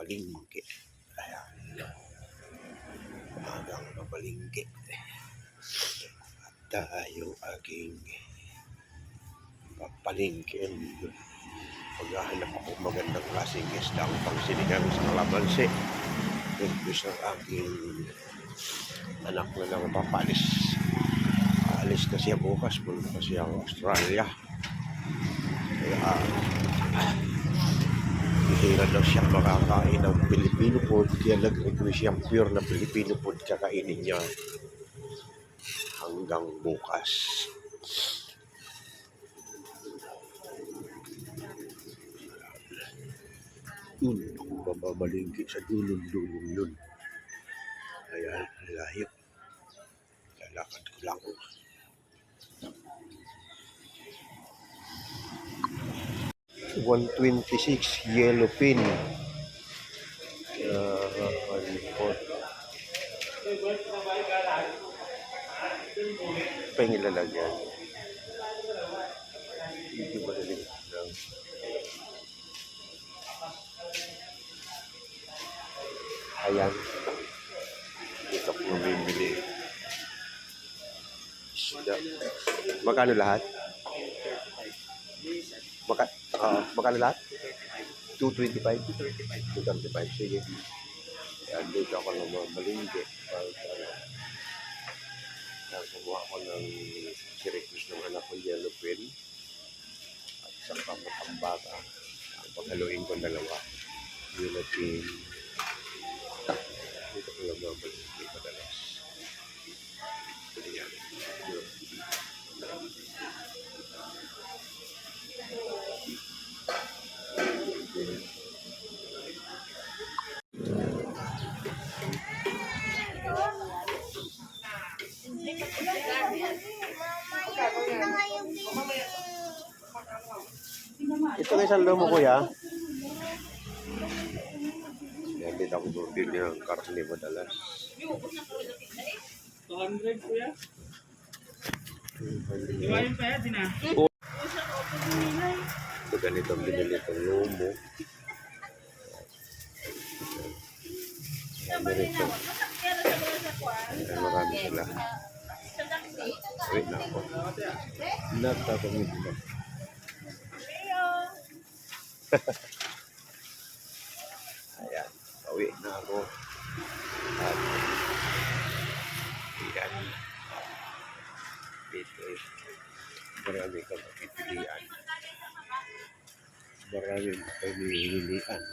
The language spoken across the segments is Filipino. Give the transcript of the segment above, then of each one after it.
palingki. Ayan. Magang mapalingki. At tayo aking papalingkin. Paghahanap ako magandang klaseng isda ang pangsinigang sa kalamansi. Imbis ng aking anak na lang papalis. Alis na siya bukas. Punta na siya Australia. Kaya bihira daw siya makakain ng Filipino food. Kaya nag-request siyang pure na Filipino food kakainin niya hanggang bukas. Kung mababalingki sa dulong-dulong yun. Ayan, layo. Lalakad ko lang. $126 yellowfin. Pangilalagyan. Hindi ba nalig lang? Ayan. Ito ko bibili. Magkano lahat? Magkano lahat? 225? 235. Sige. Ayan, dito ako ng mga malinggi. Kumuha ko ng sirikis ng anak ko, yellowfin. At isang pambata. Ang paghaluin ko dalawa. Yellowfin. Dito ko lang mga malinggi madalas. Ayan. Ito ng isang lomo, kuya. Yan, dito ako bumili ng karne madalas. 200, kuya? Iwain pa yan, na. Ito ganito ang binili itong lomo. Marami sila. Wait na ako. Nagtatamid na. Ayan. Uwi na ako. At ayan. Dito eh. Marami kang pipilian. Marami pamilian.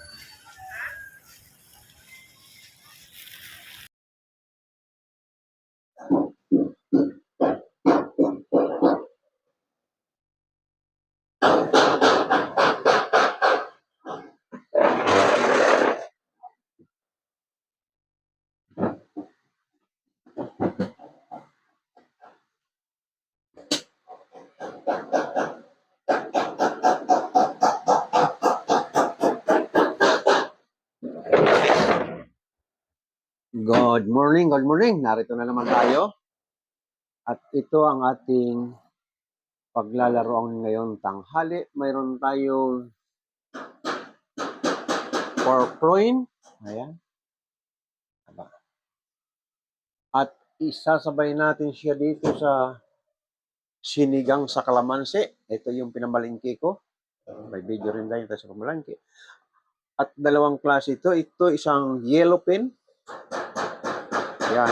Good morning, good morning. Narito na naman tayo. At ito ang ating paglalaroan ngayon tanghali. Mayroon tayong pork loin. Ayan. At isasabay natin siya dito sa sinigang sa kalamansi. Ito yung pinamalingki ko. May video rin tayo sa kamalangki. At dalawang klase ito. Ito isang yellowfin. Ayan.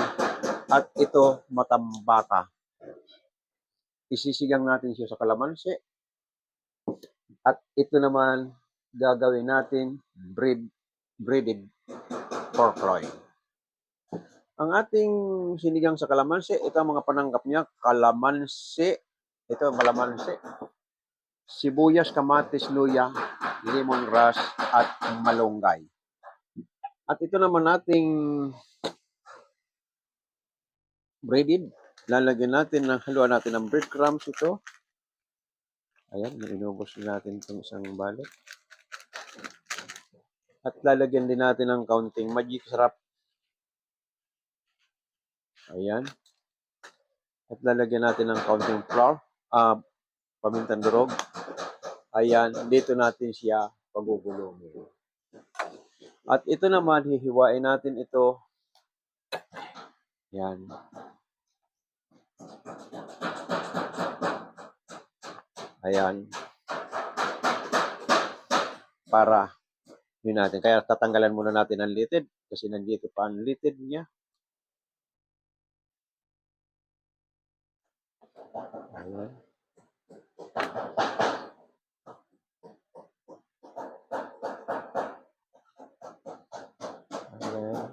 At ito matambaka. Isisigang natin siya sa kalamansi. At ito naman gagawin natin breaded pork loin. Ang ating sinigang sa kalamansi, ito ang mga pananggap niya. Kalamansi. Ito ang kalamansi. Sibuyas, kamatis, luya, lemongrass, at malunggay. At ito naman ating breaded. Lalagyan natin haluan natin ng breadcrumbs ito. Ayan, inubos natin itong isang balot. At lalagyan din natin ng kaunting magic sarap. Ayan. At lalagyan natin ng kaunting flour, pamintang durog. Ayan, dito natin siya pagugulungin. At ito naman, hihiwain natin ito. Yan. Ayan. Para yun natin. Kaya tatanggalan muna natin ang litid kasi nandito pa ang litid niya. Ayan. Ayan.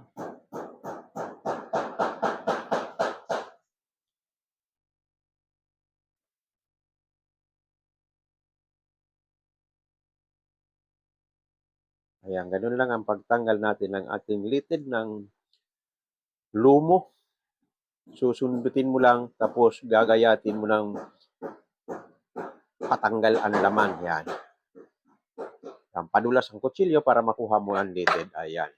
Ayan, ganun lang ang pagtanggal natin ng ating litid ng lumo. Susundutin mo lang, tapos gagayatin mo ng patanggal ang laman. Yan. Yan. Padulas ang kutsilyo para makuha mo ang litid. Ayan.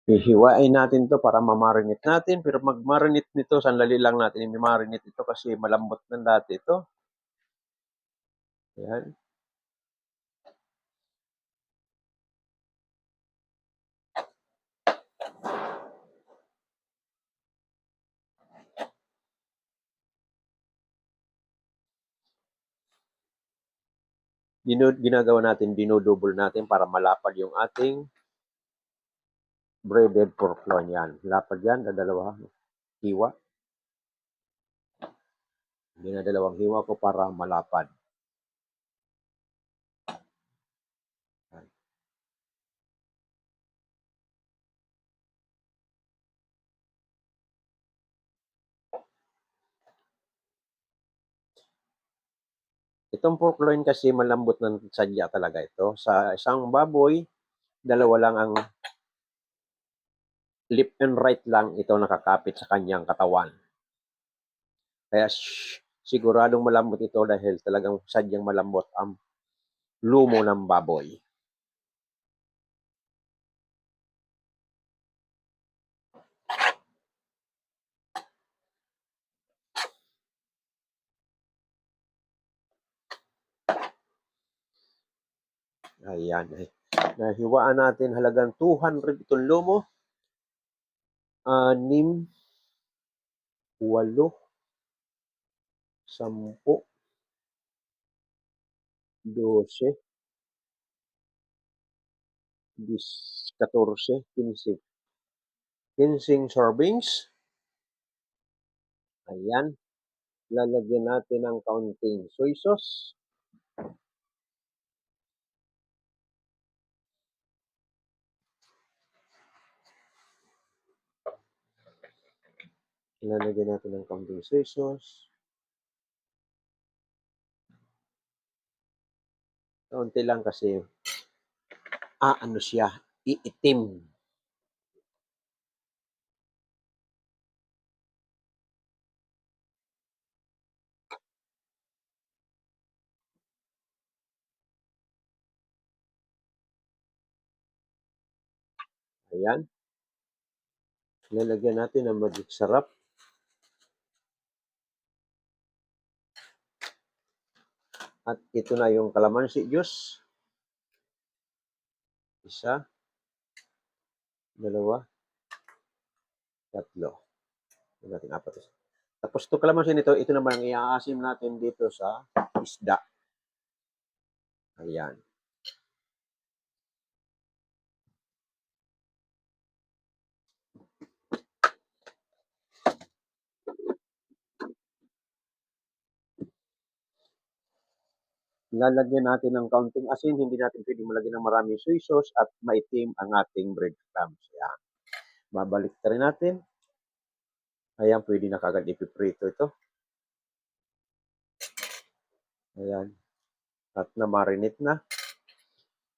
Hihiwain natin to para mamarinate natin. Pero magmarinate nito, sandali lang natin i-marinate ito kasi malambot na dati ito. Ayan. Ginagawa natin, dinodouble natin para malapad yung ating breaded pork loin. Yan. Lapad yan, dadalawa. Hiwa. Dinadalawang hiwa ko para malapad. Itong pork loin kasi malambot ng sadya talaga ito. Sa isang baboy, dalawa lang ang left and right lang ito nakakapit sa kanyang katawan. Kaya siguradong malambot ito dahil talagang sadyang malambot ang lumo ng baboy. Ayan. Nahiwaan natin halagang 200 itong lumo. 6, 8, 10, 12, 14, 15. 15 servings. Ayan. Lalagyan natin ng kaunting soy sauce. Lalagyan natin ng kaunting soy sauce. Kaunti lang kasi ano siya, iitim. Ayan. Lalagyan natin ng magic sarap. At ito na yung calamansi juice. Isa, dalawa, tatlo. Ito natin apat. Tapos ito calamansi nito, ito naman ang iaasim natin dito sa isda. Ayan. Lalagyan natin ng kaunting asin, hindi natin pwedeng malagyan ng maraming soy sauce at maitim ang ating breadcrumbs. Ayan. Babalik rin natin. Ayan, pwede na kagad ipiprito ito. Ayan. At na-marinate na.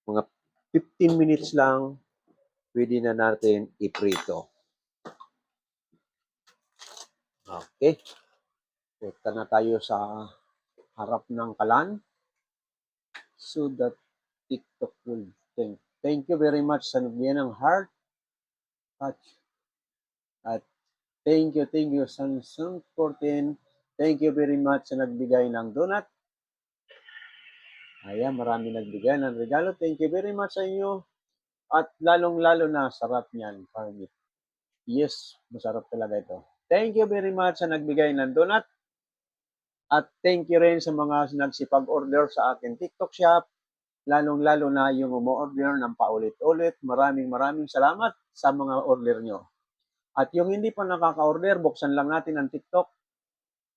Mga 15 minutes lang, pwede na natin iprito. Okay. Punta na tayo sa harap ng kalan so that TikTok will think. Thank you very much sa nabigyan ng heart. At thank you Samsung 14 Thank you very much sa nagbigay ng donut. Ayan, marami nagbigay ng regalo. Thank you very much sa inyo. At lalong-lalo na, sarap niyan, Farmit. Yes, masarap talaga ito. Thank you very much sa nagbigay ng donut. At thank you rin sa mga nagsipag-order sa akin TikTok shop. Lalong-lalo na yung umu-order ng paulit-ulit. Maraming salamat sa mga order nyo. At yung hindi pa nakaka-order, buksan lang natin ang TikTok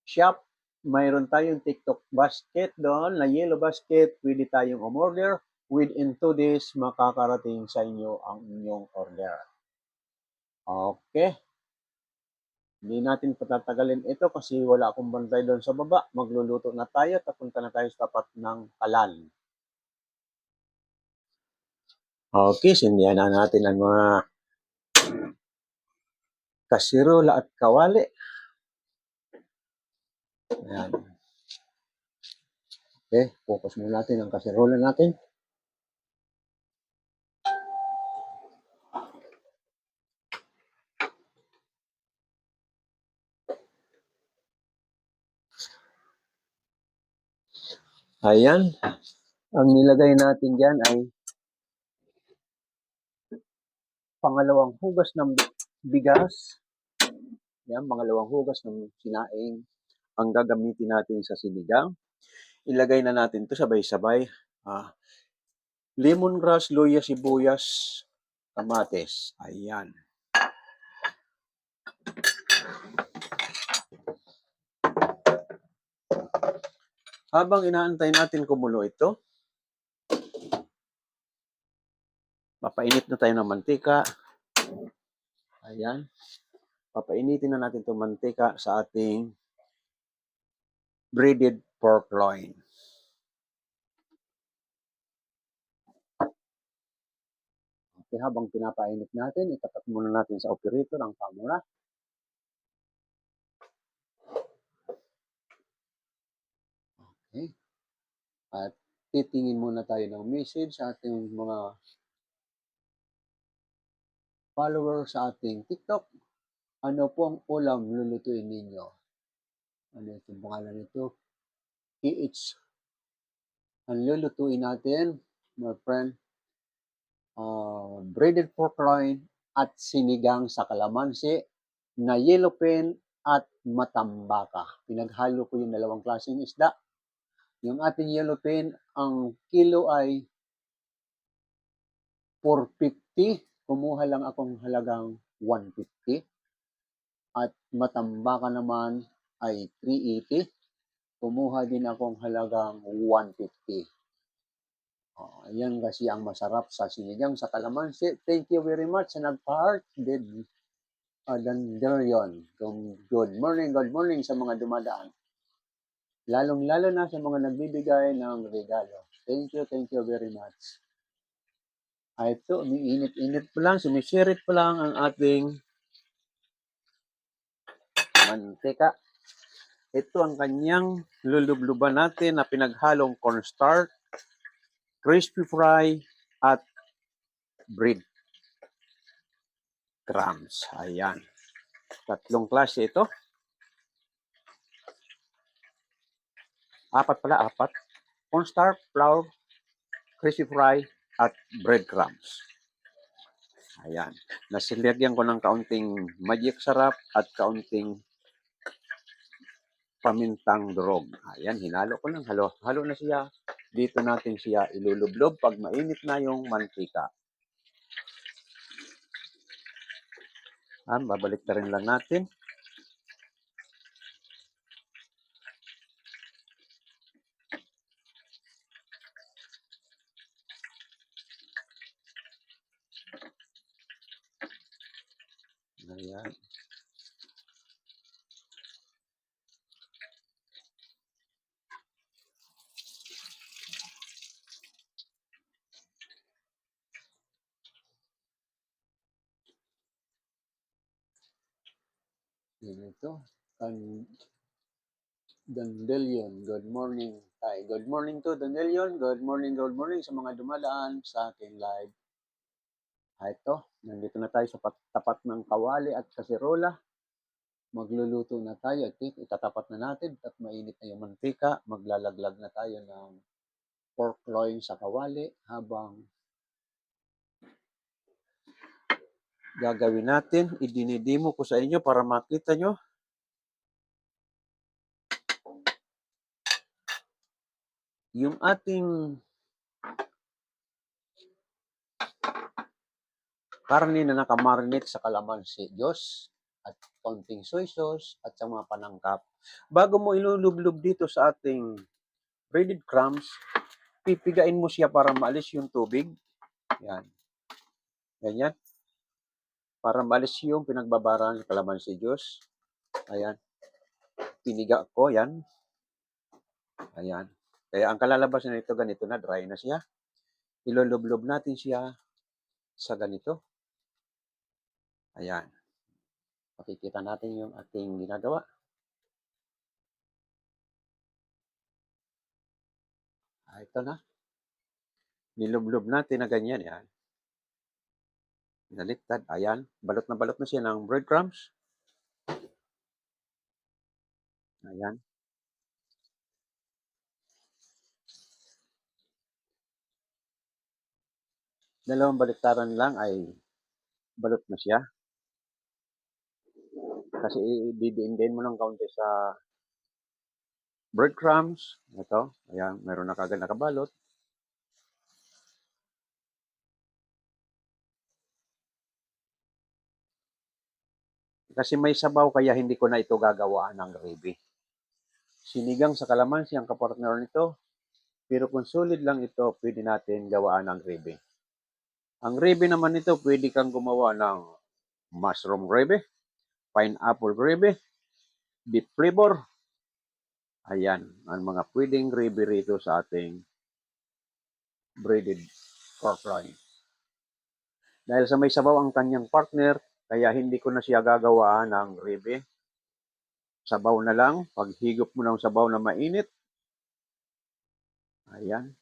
shop. Mayroon tayong TikTok basket doon, na yellow basket. Pwede tayong umorder. Within 2 days, makakarating sa inyo ang inyong order. Okay. Hindi natin patatagalin ito kasi wala akong bantay doon sa baba. Magluluto na tayo. Tapunta na tayo sa tapat ng kalan. Okay, sindihan na natin ang mga kasirola at kawali. Ayan. Okay, focus muna natin ang kasirola natin. Ayan. Ang nilagay natin dyan ay pangalawang hugas ng bigas. Yan, pangalawang hugas ng sinaing ang gagamitin natin sa sinigang. Ilagay na natin to sabay-sabay. Lemongrass, luya, sibuyas, kamatis. Ayan. Habang inaantay natin kumulo ito, papainit na tayo ng mantika. Ayan. Papainitin na natin itong mantika sa ating breaded pork loin. Okay, habang pinapainit natin, itapat muna natin sa operator ang camera. Okay. At titingin muna tayo ng message sa ating mga followers sa ating TikTok. Ano po ang ulam lulutuin ninyo? Ano itong pangalan nito? PH. Ang lulutuin natin, my friend, breaded pork loin at sinigang sa kalamansi na yellowfin at matambaka. Pinaghalo ko yung dalawang klaseng isda. Yung ating yellowfin, ang kilo ay 450. Kumuha lang akong halagang 150. At matambaka naman ay 380. Kumuha din akong halagang 150. Yan kasi ang masarap sa sinigang sa kalamansi. Thank you very much sa nagpa-heart. Dandelion. Good morning sa mga dumadaan. Lalong-lalo na sa mga nagbibigay ng regalo. Thank you very much. Ito, umiinit-init pa lang, sumisirit pa lang ang ating mantika. Ito ang kanyang lulubluban natin na pinaghalong cornstarch, crispy fry, at bread crumbs. Ayan. Tatlong klase ito. Apat. Cornstarch, flour, crispy fry, at breadcrumbs. Ayan. Nasilagyan ko ng kaunting magic sarap at kaunting pamintang durog. Ayan, hinalo ko lang. Halo na siya. Dito natin siya ilulublob pag mainit na yung mantika. Babalik na rin lang natin. Ayan. Ito. Dandelion. Good morning. Hi. Good morning to Dandelion. Good morning sa mga dumadaan sa aking live. Ito. Nandito na tayo sa tapat ng kawali at kasirola. Magluluto na tayo. Itatapat na natin at mainit na yung mantika. Maglalaglag na tayo ng pork loin sa kawali habang gagawin natin. Idinidemo ko sa inyo para makita nyo. Yung ating karne na nakamarinate sa kalamansi, Diyos, at konting soy sauce at sa mga panangkap. Bago mo ilulublob dito sa ating breaded crumbs, pipigain mo siya para maalis yung tubig. Yan. Ganyan. Para maalis yung pinagbabaran ng kalamansi, Diyos. Ayan. Piniga ko, yan. Ayan. Kaya ang kalalabasan nito, ganito na, dry na siya. Ilulublob natin siya sa ganito. Ayan. Makikita natin yung ating ginagawa. Ito na. Nilublob natin na ganyan. Yan. Naliktad. Ayan. Balot na siya ng breadcrumbs. Ayan. Dalawang baliktaran lang ay balot na siya. Kasi ibibiin mo ng kaunti sa breadcrumbs. Ito. Ayan. Meron na kagad nakabalot. Kasi may sabaw kaya hindi ko na ito gagawaan ng gravy. Sinigang sa kalamansi ang kapartner nito. Pero kung solid lang ito, pwede natin gawaan ng gravy. Ang gravy naman nito, pwede kang gumawa ng mushroom gravy, pineapple gravy, beef flavor. Ayan, ang mga pwedeng gravy rito sa ating breaded pork loin. Dahil sa may sabaw ang kanyang partner, kaya hindi ko na siya gagawaan ng gravy. Sabaw na lang, paghigop mo ng sabaw na mainit. Ayan.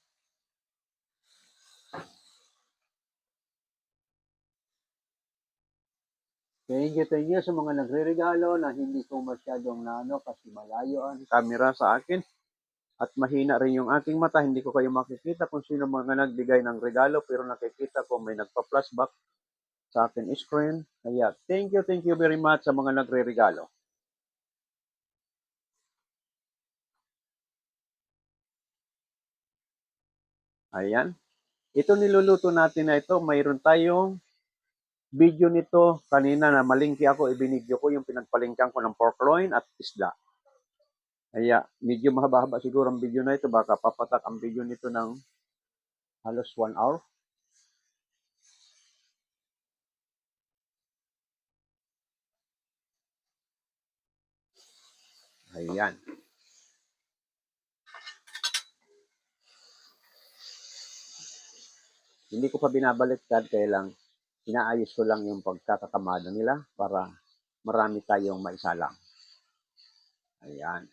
Thank you sa mga nagre-regalo na hindi ko masyadong naano kasi malayo ang camera sa akin. At mahina rin yung aking mata, hindi ko kayo makikita kung sino mga nagbigay ng regalo, pero nakikita ko may nagpa-flashback sa akin screen. Kaya thank you very much sa mga nagre-regalo. Ayan. Ito niluluto natin na ito, mayroon tayong video nito kanina na malingki ako, ibinidyo ko yung pinagpalingkan ko ng pork loin at isda. Kaya medyo mahaba-haba siguro ang video na ito, baka papatak ang video nito ng halos 1 hour. Ayan. Hindi ko pa binabaliktad, kaya lang inaayos ko lang yung pagkakakamada nila para marami tayong maisalang. Ayan.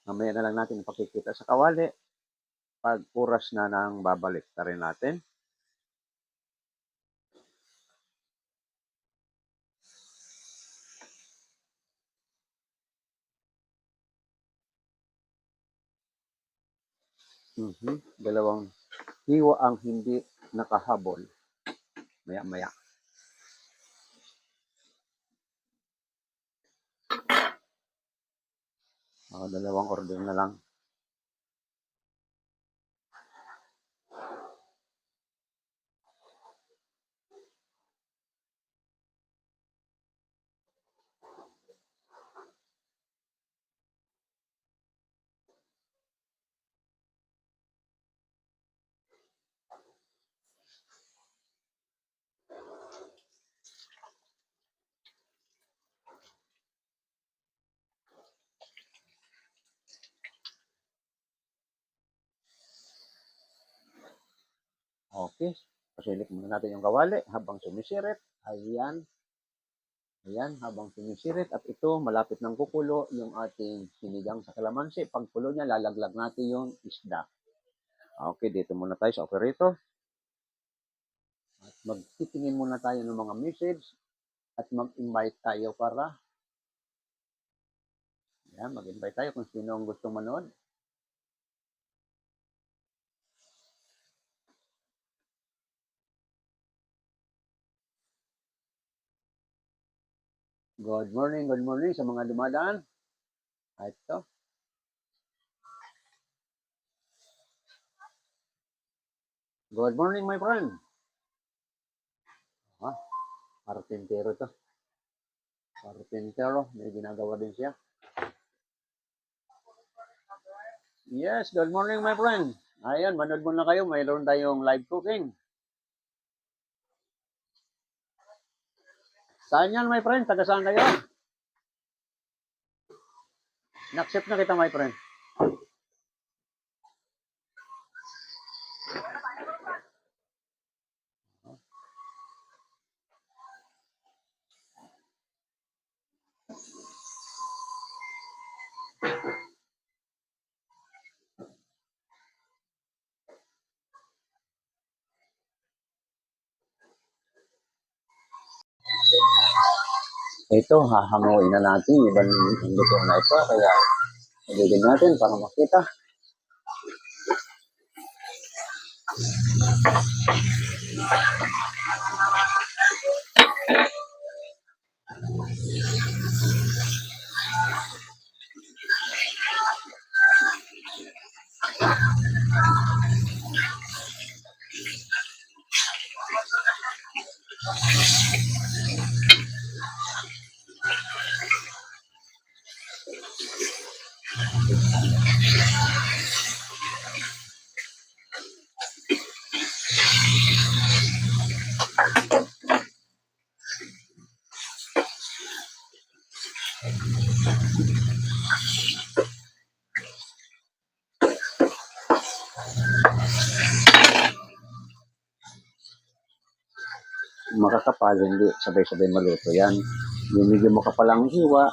Mamaya na lang natin ipakikita sa kawali pag oras na nang babalik na rin natin. Dalawang hiwa ang hindi nakahabol. Maya-maya. Dalawang order na lang. Okay. Pasilip muna natin yung kawali habang sumisirit. Ayan. Ayan, habang sumisirit at ito, malapit ng kukulo yung ating sinigang sa kalamansi. Pagkulo niya, lalaglag natin yung isda. Okay, dito muna tayo sa operator. At magtitingin muna tayo ng mga message at mag-invite tayo para mag-invite tayo kung sino ang gustong manood. Good morning sa mga dumadaan. Ito. Good morning, my friend. Karpintero to. Karpintero, may ginagawa din siya. Yes, good morning, my friend. Ayan, manood muna kayo. Mayroon tayong live cooking. Saan yan, my friend? Taga saan kayo? Na-accept na kita, my friend. Ito, hahanguin na natin. Ibang luto na ito. Kaya, ibigin natin para makita. Makakapal, hindi sabay-sabay maluto yan. Yung medyo makapalang hiwa,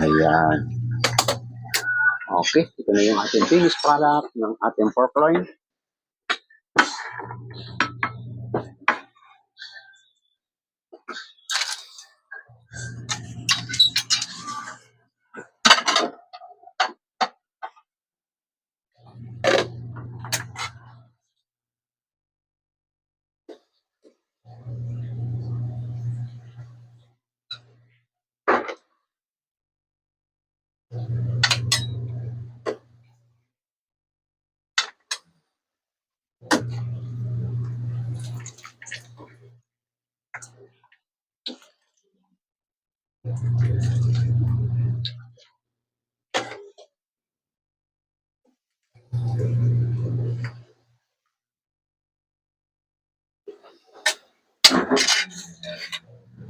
ayan. Okay, ito na yung ating finished product ng ating pork loin.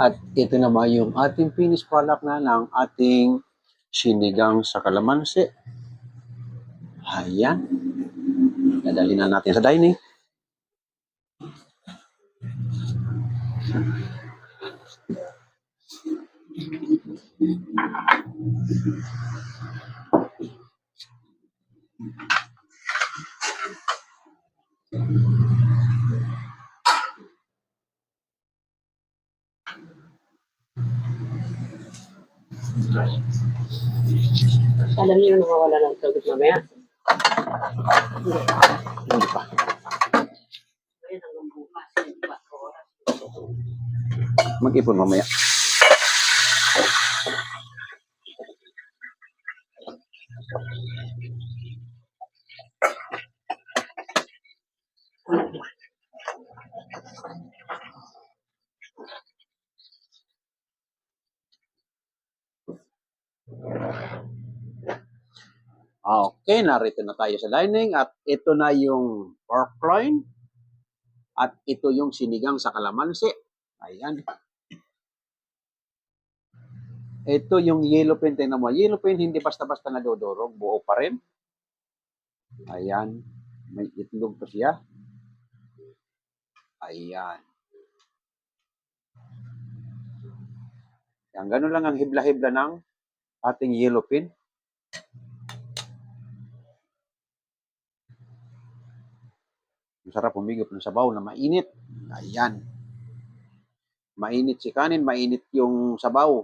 At ito naman yung ating finished product na ng ating sinigang sa kalamansi. Ayan. Dadali na natin sa dining. Alam niyo yung nawawala ng sagot mamaya? Hindi pa. Ngayon hanggang bukas, 4 oras. Mag-ipon mamaya. Okay, narito na tayo sa dining at ito na yung pork loin at ito yung sinigang sa kalamansi. Ayan. Ito yung yellow pen. Tingnan mo. Yellow pen, hindi basta-basta nadodorog. Buo pa rin. Ayan. May itlog pa siya. Ayan. Yan, ganun lang ang hibla-hibla ng ating yellow pen. Masarap humigop ng sabaw na mainit. Ayan. Mainit si kanin, mainit yung sabaw.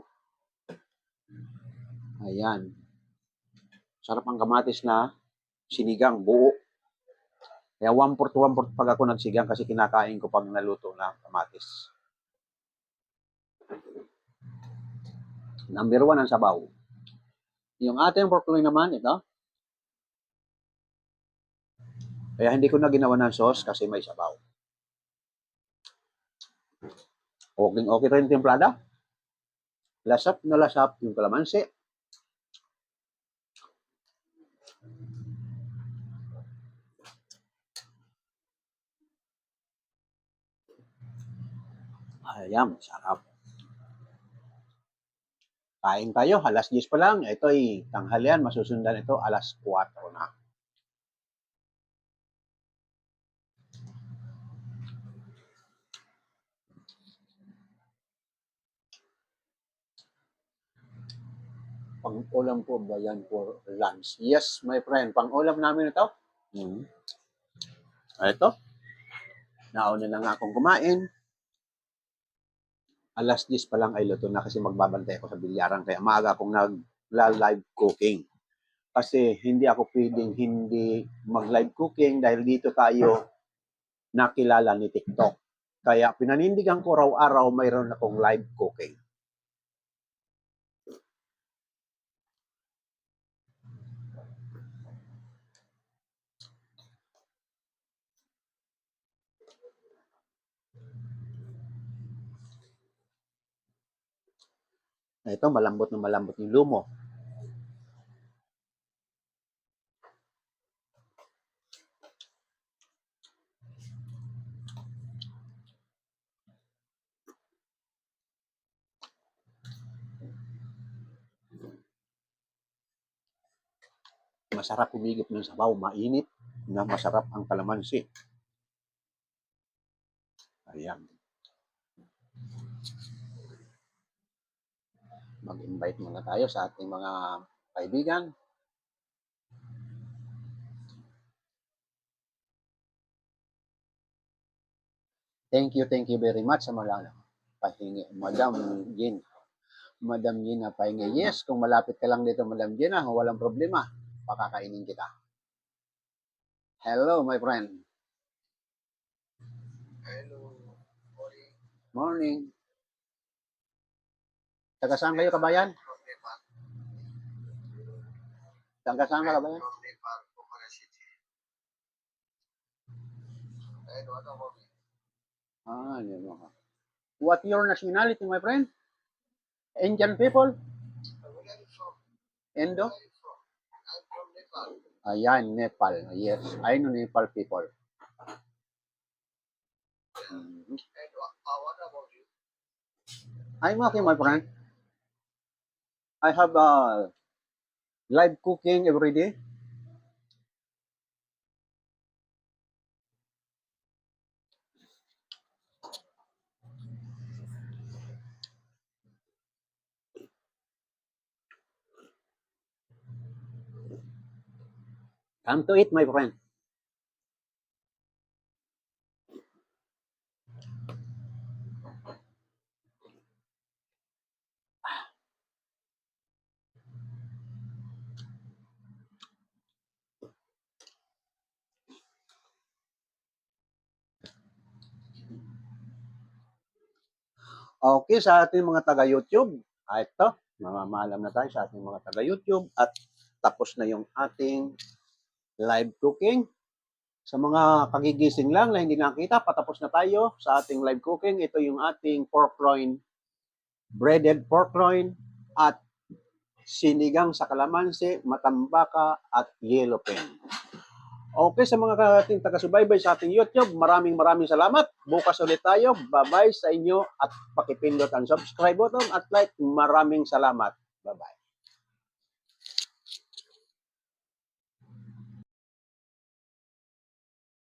Ayan. Sarap ang kamatis na sinigang, buo. Kaya 1/4 pag ako nagsigang kasi kinakain ko pag naluto na kamatis. Number 1 ang sabaw. Yung ating pork loin naman, ito. Kaya hindi ko na ginawa ng sauce kasi may sabaw. Okay rin templada. Lasap na lasap yung kalamansi. Ayan, sarap. Kain tayo, alas 10 pa lang. Ito ay tanghalian, masusundan ito alas 4 na. Pang-ulam po ba yan for lunch? Yes, my friend. Pang-ulam namin ito. Ito. Nauna na nga akong kumain. Alas 10 pa lang ay luto na kasi magbabantay ako sa bilyaran. Kaya maaga akong nag-live cooking. Kasi hindi ako pwedeng hindi mag-live cooking dahil dito tayo nakilala ni TikTok. Kaya pinanindigan ko araw-araw mayroon akong live cooking. Ito, malambot na malambot yung lumo. Masarap humigop ng sabaw, mainit na masarap ang kalamansi. Ayan. Mag-invite muna tayo sa ating mga kaibigan. Thank you very much sa mga pahingi. Madam Gin. Madam Gina pahingi. Yes, kung malapit ka lang dito, Madam Gina, walang problema. Pakakainin kita. Hello, my friend. Hello. Morning. Taga saan kayo, kabayan? From Nepal. Taga saan ka, kabayan? From Nepal, Pokhara City. And what about you? Yun mo. What your nationality, my friend? Indian people? Where are you from? Indo? Where are you from? I'm from Nepal. Ayan, Nepal. Yes, I know Nepal people. And what about you? I'm okay, my friend. I have live cooking every day. Come to eat, my friend. Okay, sa ating mga taga-YouTube, ito, mamamalam na tayo sa ating mga taga-YouTube at tapos na yung ating live cooking. Sa mga kagigising lang na hindi nakita, patapos na tayo sa ating live cooking. Ito yung ating pork loin, breaded pork loin at sinigang sa kalamansi, matambaka at yellow pen. Okay, sa mga ating taga-subaybay sa ating YouTube, maraming salamat. Bukas ulit tayo. Bye-bye sa inyo at pakipindot ang subscribe button at like. Maraming salamat. Bye-bye.